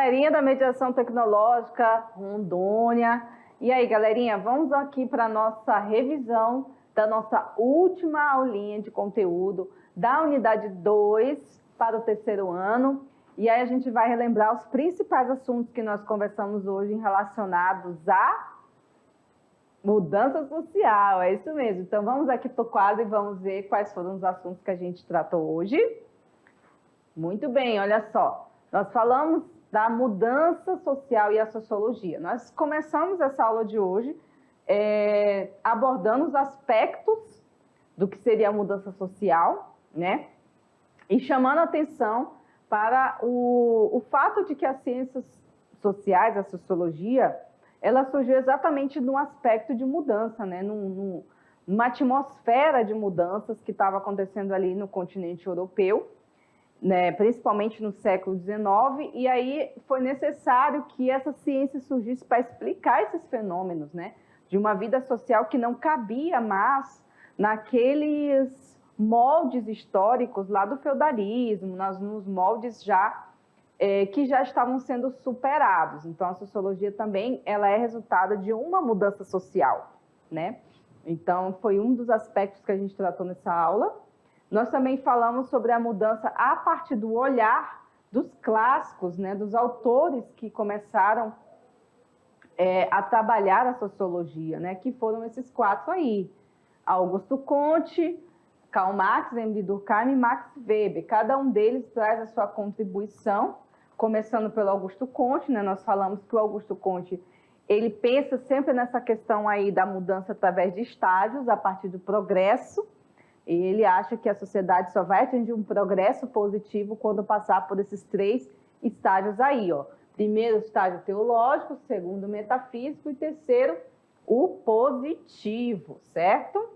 Galerinha da Mediação Tecnológica, Rondônia. E aí, galerinha, vamos aqui para a nossa revisão da nossa última aulinha de conteúdo da unidade 2 para o terceiro ano. E aí a gente vai relembrar os principais assuntos que nós conversamos hoje relacionados à mudança social, é isso mesmo. Então vamos aqui para o quadro e vamos ver quais foram os assuntos que a gente tratou hoje. Muito bem, olha só. Nós falamos da mudança social e a sociologia. Nós começamos essa aula de hoje abordando os aspectos do que seria a mudança social, né? E chamando a atenção para o fato de que as ciências sociais, a sociologia, ela surgiu exatamente num aspecto de mudança, né? Numa atmosfera de mudanças que estava acontecendo ali no continente europeu, né? Principalmente no século XIX, e aí foi necessário que essa ciência surgisse para explicar esses fenômenos, né? De uma vida social que não cabia mais naqueles moldes históricos lá do feudalismo, nos moldes que já estavam sendo superados. Então, a sociologia também ela é resultado de uma mudança social, né? Então, foi um dos aspectos que a gente tratou nessa aula. Nós também falamos sobre a mudança a partir do olhar dos clássicos, né? Dos autores que começaram a trabalhar a sociologia, né? Que foram esses quatro aí: Augusto Comte, Karl Marx, Emile Durkheim e Max Weber. Cada um deles traz a sua contribuição, começando pelo Augusto Comte, né? Nós falamos que o Augusto Comte, ele pensa sempre nessa questão aí da mudança através de estágios, a partir do progresso. Ele acha que a sociedade só vai atingir um progresso positivo quando passar por esses três estágios aí, ó. Primeiro, estágio teológico, segundo, metafísico e terceiro, o positivo, certo?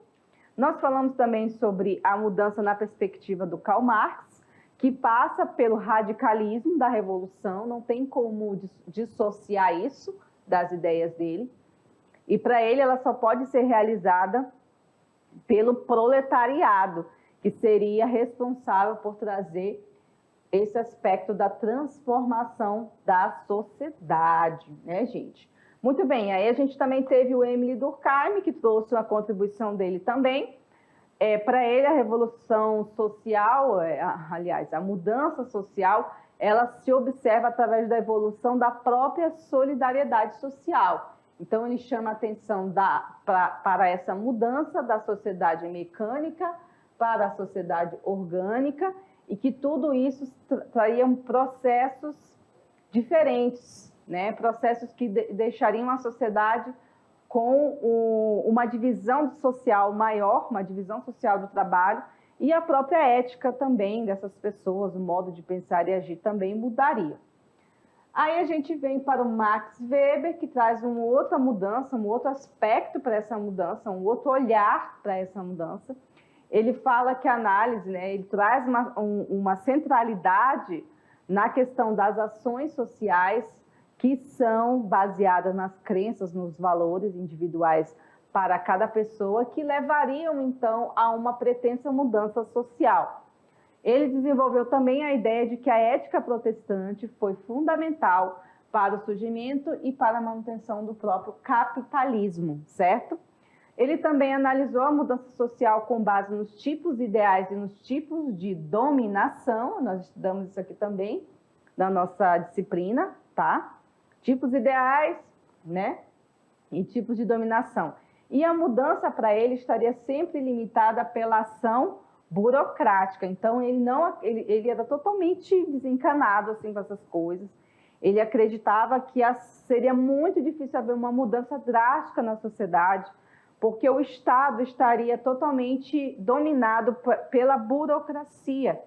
Nós falamos também sobre a mudança na perspectiva do Karl Marx, que passa pelo radicalismo da revolução, não tem como dissociar isso das ideias dele, e para ele ela só pode ser realizada pelo proletariado, que seria responsável por trazer esse aspecto da transformação da sociedade, né, gente? Muito bem, aí a gente também teve o Emile Durkheim, que trouxe uma contribuição dele também. Para ele, a revolução social, aliás, a mudança social, ela se observa através da evolução da própria solidariedade social. Então, ele chama a atenção para essa mudança da sociedade mecânica para a sociedade orgânica e que tudo isso trariam processos diferentes, né? Processos que deixariam a sociedade com uma divisão social maior, uma divisão social do trabalho, e a própria ética também dessas pessoas, o modo de pensar e agir também mudaria. Aí a gente vem para o Max Weber, que traz uma outra mudança, um outro aspecto para essa mudança, um outro olhar para essa mudança. Ele fala que a análise, né, ele traz uma centralidade na questão das ações sociais que são baseadas nas crenças, nos valores individuais para cada pessoa, que levariam, então, a uma pretensa mudança social. Ele desenvolveu também a ideia de que a ética protestante foi fundamental para o surgimento e para a manutenção do próprio capitalismo, certo? Ele também analisou a mudança social com base nos tipos ideais e nos tipos de dominação. Nós estudamos isso aqui também na nossa disciplina, tá? Tipos ideais, né? E tipos de dominação. E a mudança para ele estaria sempre limitada pela ação burocrática. Então, ele era totalmente desencanado assim, com essas coisas. Ele acreditava que seria muito difícil haver uma mudança drástica na sociedade, porque o Estado estaria totalmente dominado pela burocracia.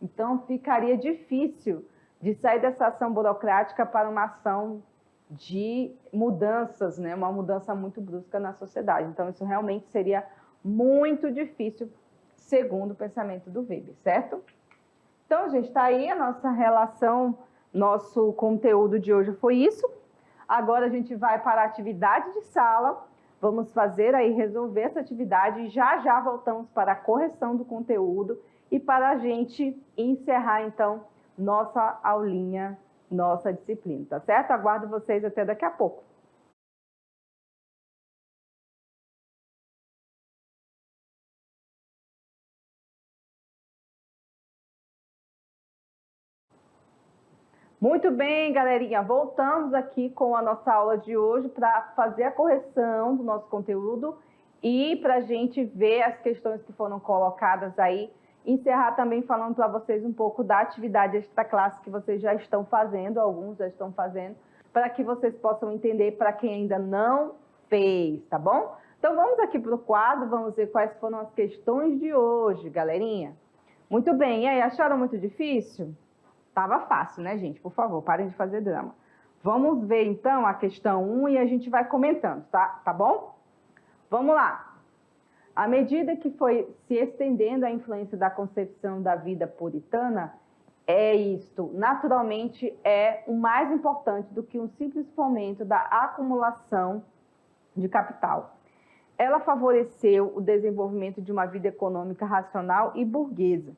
Então, ficaria difícil de sair dessa ação burocrática para uma ação de mudanças, né? Uma mudança muito brusca na sociedade. Então, isso realmente seria muito difícil, segundo o pensamento do Weber, certo? Então, gente, está aí a nossa relação, nosso conteúdo de hoje foi isso. Agora a gente vai para a atividade de sala, vamos fazer aí, resolver essa atividade e já voltamos para a correção do conteúdo e para a gente encerrar, então, nossa aulinha nossa disciplina, tá certo? Aguardo vocês até daqui a pouco. Muito bem, galerinha, voltamos aqui com a nossa aula de hoje para fazer a correção do nosso conteúdo e para a gente ver as questões que foram colocadas aí, encerrar também falando para vocês um pouco da atividade extraclasse que vocês já estão fazendo, alguns já estão fazendo, para que vocês possam entender para quem ainda não fez, tá bom? Então vamos aqui para o quadro, vamos ver quais foram as questões de hoje, galerinha. Muito bem, e aí, acharam muito difícil? Tava fácil, né, gente? Por favor, parem de fazer drama. Vamos ver, então, a questão 1 e a gente vai comentando, tá? Tá bom? Vamos lá. À medida que foi se estendendo a influência da concepção da vida puritana, isto, naturalmente, é o mais importante do que um simples fomento da acumulação de capital. Ela favoreceu o desenvolvimento de uma vida econômica racional e burguesa.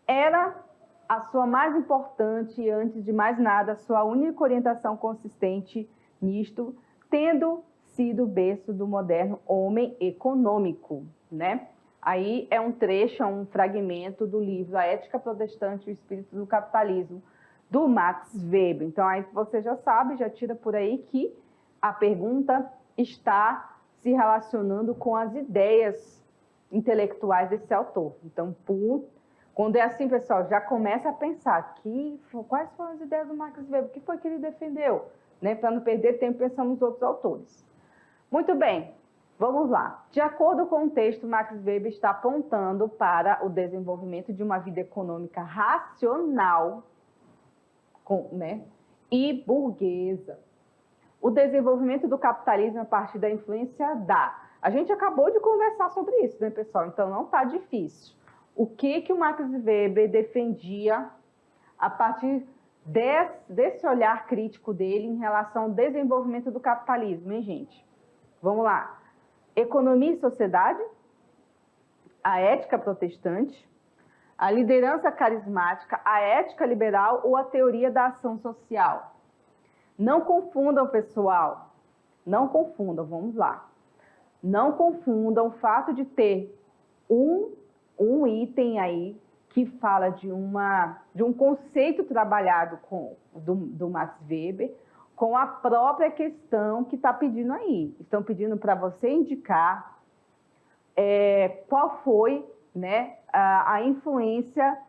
Era a sua mais importante e, antes de mais nada, a sua única orientação consistente nisto, tendo sido o berço do moderno homem econômico, né? Aí é um trecho, é um fragmento do livro A Ética Protestante e o Espírito do Capitalismo, do Max Weber. Então, aí você já sabe, já tira por aí que a pergunta está se relacionando com as ideias intelectuais desse autor. Então, quando é assim, pessoal, já começa a pensar quais foram as ideias do Max Weber, o que foi que ele defendeu, né? Para não perder tempo pensando nos outros autores. Muito bem, vamos lá. De acordo com o texto, Max Weber está apontando para o desenvolvimento de uma vida econômica racional, né, e burguesa. O desenvolvimento do capitalismo a partir da influência da... A gente acabou de conversar sobre isso, né, pessoal? Então, não está difícil. O que o Max Weber defendia a partir desse olhar crítico dele em relação ao desenvolvimento do capitalismo, hein, gente? Vamos lá. Economia e sociedade, a ética protestante, a liderança carismática, a ética liberal ou a teoria da ação social. Não confundam, pessoal. Não confundam, vamos lá. Não confundam o fato de ter um item aí que fala de um conceito trabalhado do Max Weber com a própria questão que está pedindo aí. Estão pedindo para você indicar qual foi, né, a influência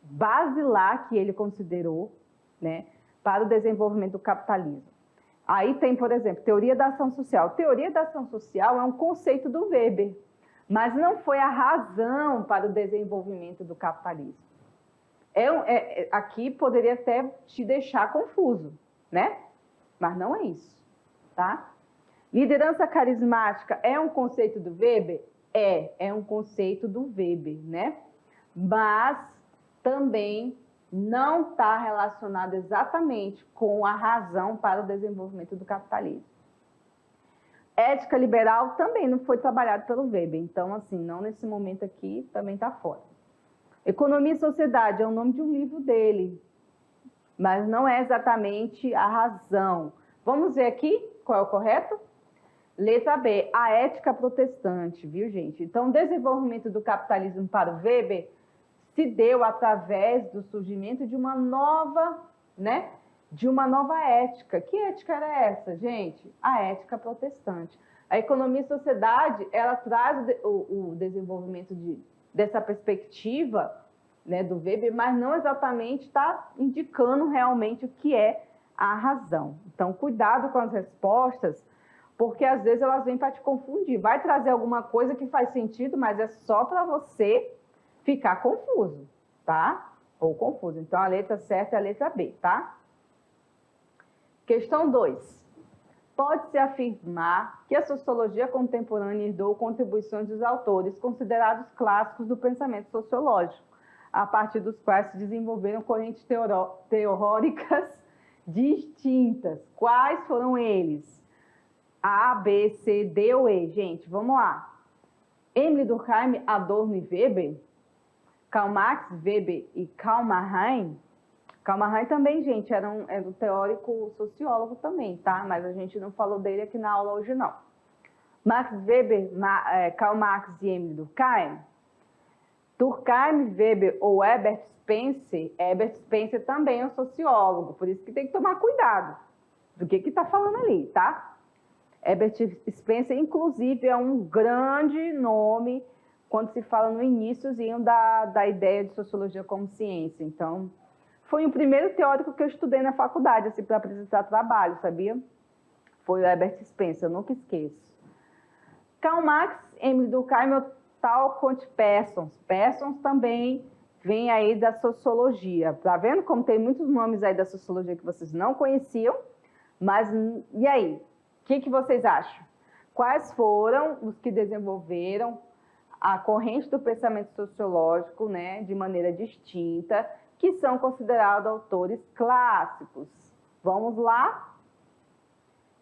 basilar que ele considerou, né, para o desenvolvimento do capitalismo. Aí tem, por exemplo, teoria da ação social. Teoria da ação social é um conceito do Weber, mas não foi a razão para o desenvolvimento do capitalismo. Aqui poderia até te deixar confuso, né? Mas não é isso, tá? Liderança carismática é um conceito do Weber? É um conceito do Weber, né? Mas também não está relacionado exatamente com a razão para o desenvolvimento do capitalismo. Ética liberal também não foi trabalhado pelo Weber, então, assim, não nesse momento aqui, também está fora. Economia e sociedade é o nome de um livro dele, mas não é exatamente a razão. Vamos ver aqui qual é o correto? Letra B, a ética protestante, viu, gente? Então, o desenvolvimento do capitalismo para o Weber se deu através do surgimento de uma nova, né? De uma nova ética. Que ética era essa, gente? A ética protestante. A economia e sociedade, ela traz o desenvolvimento dessa perspectiva, né, do Weber, mas não exatamente está indicando realmente o que é a razão. Então, cuidado com as respostas, porque às vezes elas vêm para te confundir. Vai trazer alguma coisa que faz sentido, mas é só para você ficar confuso, tá? Ou confuso. Então, a letra certa é a letra B, tá? Questão 2. Pode-se afirmar que a sociologia contemporânea herdou contribuições dos autores considerados clássicos do pensamento sociológico, a partir dos quais se desenvolveram correntes teóricas distintas. Quais foram eles? A, B, C, D ou E? Gente, vamos lá. Emile Durkheim, Adorno e Weber? Karl Marx, Weber e Karl Marx? Karl Marx também, gente, era um teórico sociólogo também, tá? Mas a gente não falou dele aqui na aula hoje, não. Max Weber, Karl Marx e Emile Durkheim. Durkheim, Weber ou Herbert Spencer também é um sociólogo, por isso que tem que tomar cuidado do que está falando ali, tá? Herbert Spencer, inclusive, é um grande nome quando se fala no iníciozinho da ideia de sociologia como ciência. Então, foi o primeiro teórico que eu estudei na faculdade, assim, para apresentar trabalho, sabia? Foi o Herbert Spencer, eu nunca esqueço. Karl Marx, Emile Durkheim, o tal Conte Parsons. Parsons também vem aí da sociologia. Tá vendo como tem muitos nomes aí da sociologia que vocês não conheciam? Mas, e aí? O que vocês acham? Quais foram os que desenvolveram a corrente do pensamento sociológico, né, de maneira distinta, que são considerados autores clássicos? Vamos lá?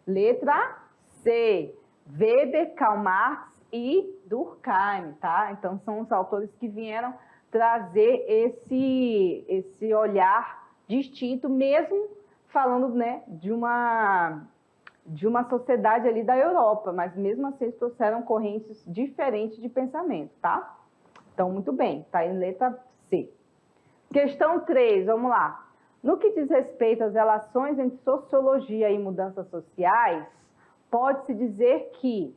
Letra C. Weber, Karl Marx e Durkheim, tá? Então, são os autores que vieram trazer esse olhar distinto, mesmo falando, né, de uma sociedade ali da Europa, mas mesmo assim eles trouxeram correntes diferentes de pensamento, tá? Então, muito bem, tá em letra C. Questão 3, vamos lá. No que diz respeito às relações entre sociologia e mudanças sociais, pode-se dizer que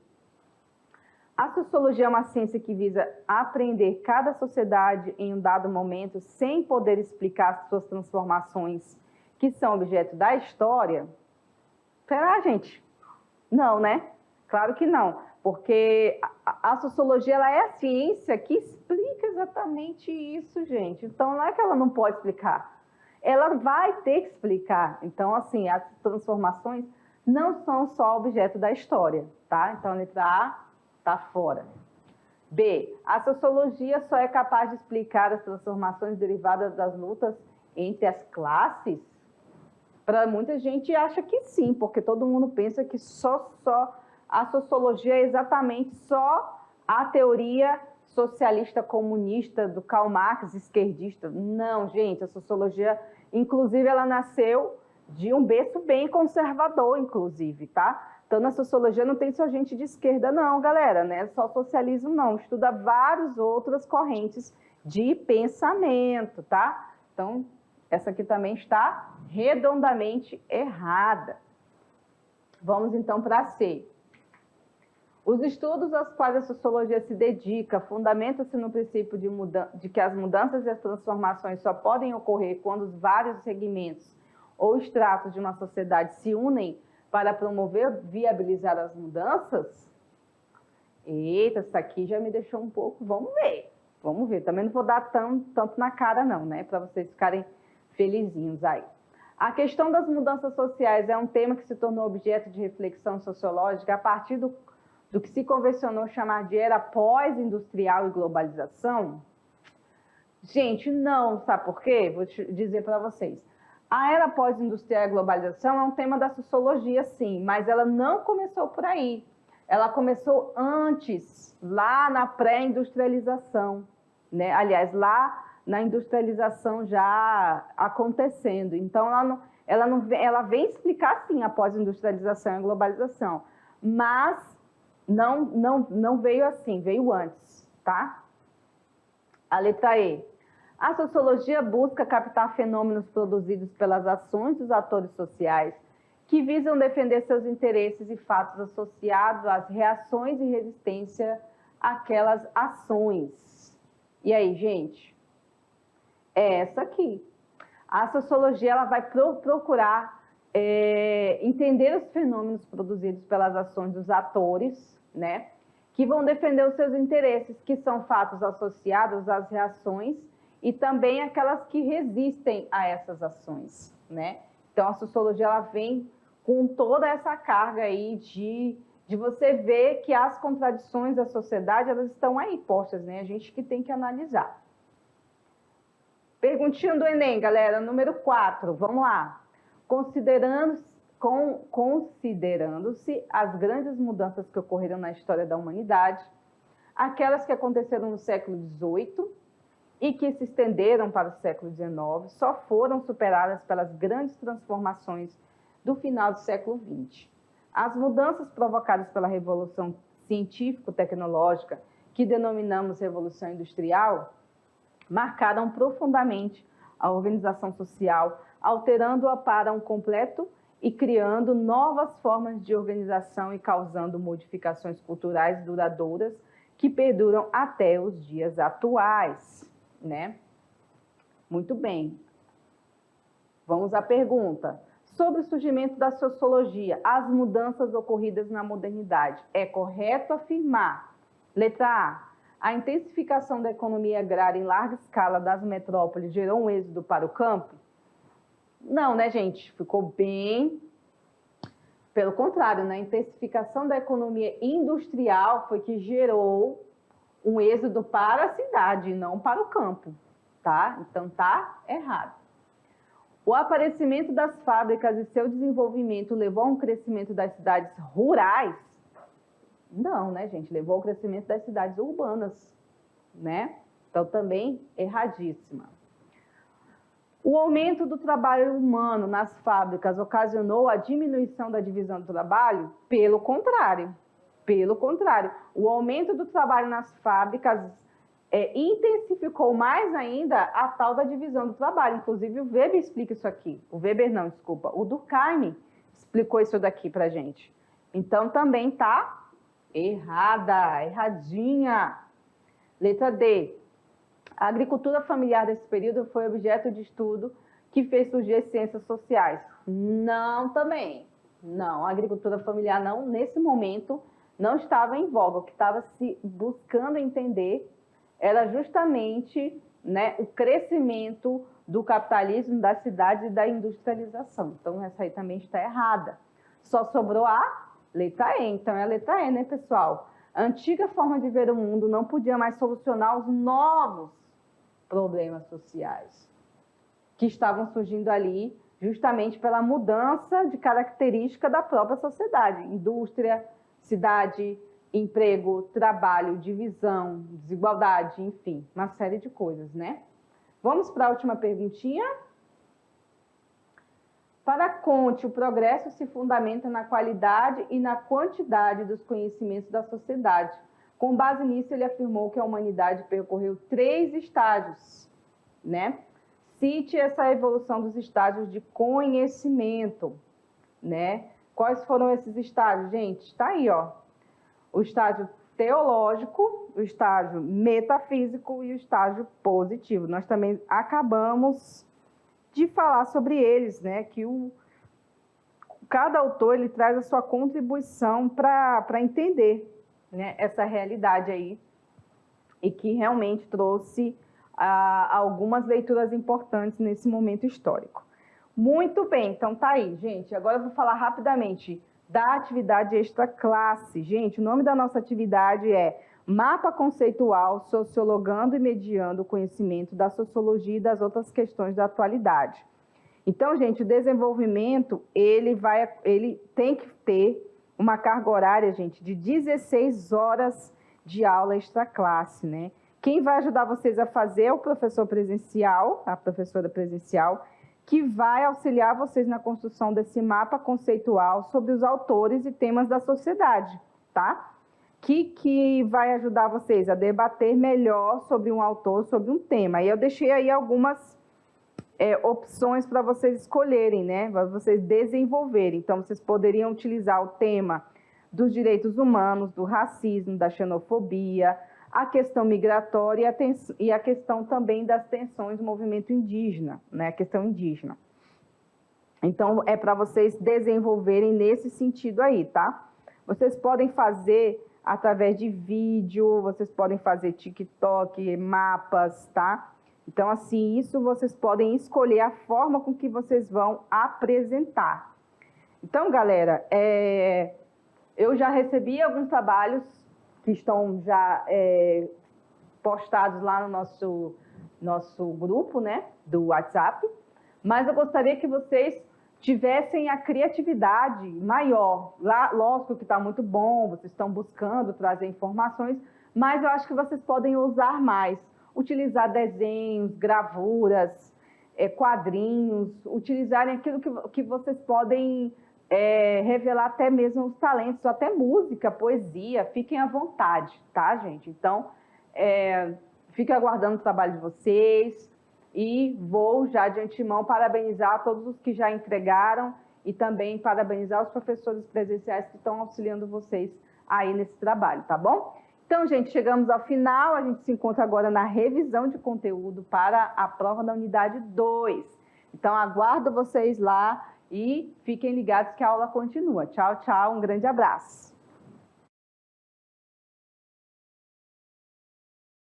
a sociologia é uma ciência que visa apreender cada sociedade em um dado momento sem poder explicar suas transformações que são objeto da história. Será, gente? Não, né? Claro que não, porque a sociologia ela é a ciência que explica exatamente isso, gente. Então, não é que ela não pode explicar, ela vai ter que explicar. Então, assim, as transformações não são só objeto da história, tá? Então, a letra A está fora. B. A sociologia só é capaz de explicar as transformações derivadas das lutas entre as classes? Para muita gente acha que sim, porque todo mundo pensa que só a sociologia é exatamente só a teoria socialista comunista do Karl Marx, esquerdista. Não, gente, a sociologia, inclusive, ela nasceu de um berço bem conservador, inclusive, tá? Então, na sociologia não tem só gente de esquerda, não, galera, né? Só socialismo, não. Estuda várias outras correntes de pensamento, tá? Então, essa aqui também está redondamente errada. Vamos, então, para C. Os estudos aos quais a sociologia se dedica fundamentam-se no princípio de que as mudanças e as transformações só podem ocorrer quando os vários segmentos ou estratos de uma sociedade se unem para promover, viabilizar as mudanças? Eita, isso aqui já me deixou um pouco... Vamos ver. Também não vou dar tanto na cara, não, né? Para vocês ficarem felizinhos aí. A questão das mudanças sociais é um tema que se tornou objeto de reflexão sociológica a partir do que se convencionou chamar de era pós-industrial e globalização? Gente, não, sabe por quê? Vou te dizer para vocês. A era pós-industrial e globalização é um tema da sociologia, sim, mas ela não começou por aí. Ela começou antes, lá na pré-industrialização, né? Aliás, lá na industrialização já acontecendo. Então, ela vem explicar, sim, a pós-industrialização e a globalização, mas não veio assim, veio antes, tá? A letra E. A sociologia busca captar fenômenos produzidos pelas ações dos atores sociais que visam defender seus interesses e fatos associados às reações e resistência àquelas ações. E aí, gente? É essa aqui. A sociologia ela vai procurar entender os fenômenos produzidos pelas ações dos atores, né, que vão defender os seus interesses, que são fatos associados às reações e também aquelas que resistem a essas ações, né? Então, a sociologia ela vem com toda essa carga aí de você ver que as contradições da sociedade elas estão aí postas, né? A gente que tem que analisar. Perguntinha do Enem, galera, número 4, vamos lá. Considerando-se as grandes mudanças que ocorreram na história da humanidade, aquelas que aconteceram no século XVIII e que se estenderam para o século XIX, só foram superadas pelas grandes transformações do final do século XX. As mudanças provocadas pela Revolução Científico-Tecnológica, que denominamos Revolução Industrial, marcaram profundamente a organização social, alterando-a para um completo e criando novas formas de organização e causando modificações culturais duradouras que perduram até os dias atuais, né? Muito bem. Vamos à pergunta. Sobre o surgimento da sociologia, as mudanças ocorridas na modernidade, é correto afirmar, letra A intensificação da economia agrária em larga escala das metrópoles gerou um êxodo para o campo? Não, né, gente? Ficou bem... Pelo contrário, né? A intensificação da economia industrial foi que gerou um êxodo para a cidade, não para o campo, tá? Então, tá errado. O aparecimento das fábricas e seu desenvolvimento levou a um crescimento das cidades rurais? Não, né, gente? Levou ao crescimento das cidades urbanas, né? Então, também erradíssima. O aumento do trabalho humano nas fábricas ocasionou a diminuição da divisão do trabalho? Pelo contrário. Pelo contrário. O aumento do trabalho nas fábricas intensificou mais ainda a tal da divisão do trabalho. Inclusive, o Weber explica isso aqui. O Weber não, desculpa. O Durkheim explicou isso daqui pra gente. Então, também tá errada, erradinha. Letra D. A agricultura familiar desse período foi objeto de estudo que fez surgir as ciências sociais? Não, também. Não, a agricultura familiar não, nesse momento, não estava em voga. O que estava se buscando entender era justamente, né, o crescimento do capitalismo, das cidades e da industrialização. Então, essa aí também está errada. Só sobrou a letra E. Então, é a letra E, né, pessoal? A antiga forma de ver o mundo não podia mais solucionar os novos problemas sociais que estavam surgindo ali justamente pela mudança de característica da própria sociedade. Indústria, cidade, emprego, trabalho, divisão, desigualdade, enfim, uma série de coisas, né? Vamos para a última perguntinha? Para Comte, o progresso se fundamenta na qualidade e na quantidade dos conhecimentos da sociedade. Com base nisso, ele afirmou que a humanidade percorreu 3 estágios, né? Cite essa evolução dos estágios de conhecimento, né? Quais foram esses estágios, gente? Está aí, ó. O estágio teológico, o estágio metafísico e o estágio positivo. Nós também acabamos de falar sobre eles, né? Que cada autor ele traz a sua contribuição para entender, né, essa realidade aí e que realmente trouxe algumas leituras importantes nesse momento histórico. Muito bem, então tá aí, gente. Agora eu vou falar rapidamente da atividade extra-classe. Gente, o nome da nossa atividade é Mapa Conceitual Sociologando e Mediando o Conhecimento da Sociologia e das Outras Questões da Atualidade. Então, gente, o desenvolvimento, ele tem que ter uma carga horária, gente, de 16 horas de aula extra-classe, né? Quem vai ajudar vocês a fazer é o professor presencial, a professora presencial, que vai auxiliar vocês na construção desse mapa conceitual sobre os autores e temas da sociedade, tá? Que vai ajudar vocês a debater melhor sobre um autor, sobre um tema. E eu deixei aí algumas opções para vocês escolherem, né? Para vocês desenvolverem. Então, vocês poderiam utilizar o tema dos direitos humanos, do racismo, da xenofobia, a questão migratória e a questão também das tensões do movimento indígena, né? A questão indígena. Então, é para vocês desenvolverem nesse sentido aí, tá? Vocês podem fazer através de vídeo, vocês podem fazer TikTok, mapas, tá? Então, assim, isso vocês podem escolher a forma com que vocês vão apresentar. Então, galera, eu já recebi alguns trabalhos que estão já postados lá no nosso grupo, né, do WhatsApp, mas eu gostaria que vocês tivessem a criatividade maior. Lá, lógico que está muito bom, vocês estão buscando trazer informações, mas eu acho que vocês podem usar mais. utilizar desenhos, gravuras, quadrinhos, utilizarem aquilo que vocês podem revelar até mesmo os talentos, até música, poesia, fiquem à vontade, tá, gente? Então, fico aguardando o trabalho de vocês e vou já de antemão parabenizar todos os que já entregaram e também parabenizar os professores presenciais que estão auxiliando vocês aí nesse trabalho, tá bom? Então, gente, chegamos ao final, a gente se encontra agora na revisão de conteúdo para a prova da unidade 2. Então, aguardo vocês lá e fiquem ligados que a aula continua. Tchau, tchau, um grande abraço.